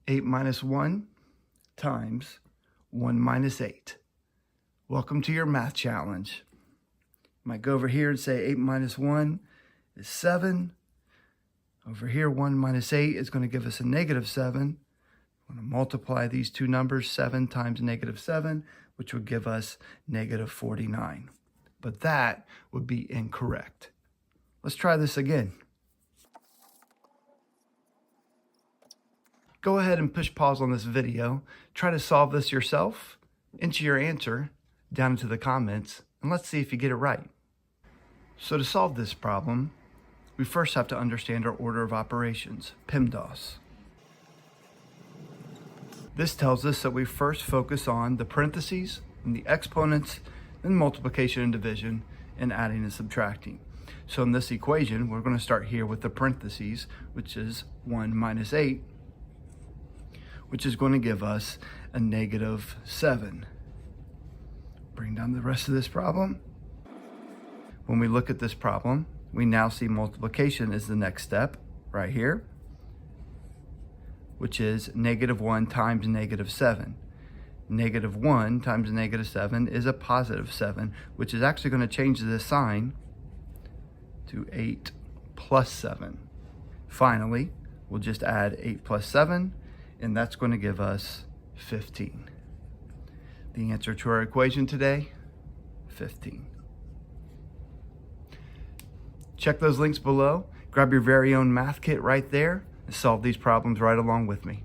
8 minus 1 times 1 minus 8. Welcome to your math challenge. Might go over here and say 8 minus 1 is 7. Over here, 1 minus 8 is going to give us a negative 7. I'm going to multiply these two numbers, 7 times negative 7, which would give us negative 49. But that would be incorrect. Let's try this again. Go ahead and push pause on this video. Try to solve this yourself. Enter your answer down into the comments, and let's see if you get it right. So to solve this problem, we first have to understand our order of operations, PEMDAS. This tells us that we first focus on the parentheses and the exponents, then multiplication and division, and adding and subtracting. So in this equation, we're going to start here with the parentheses, which is 1 minus 8, which is going to give us a negative 7. Bring down the rest of this problem. When we look at this problem, we now see multiplication is the next step right here, which is negative 1 times negative 7. Negative 1 times negative 7 is a positive 7, which is actually going to change this sign to 8 plus 7. Finally, we'll just add 8 plus 7, and that's going to give us 15. The answer to our equation today, 15. Check those links below. Grab your very own math kit right there and solve these problems right along with me.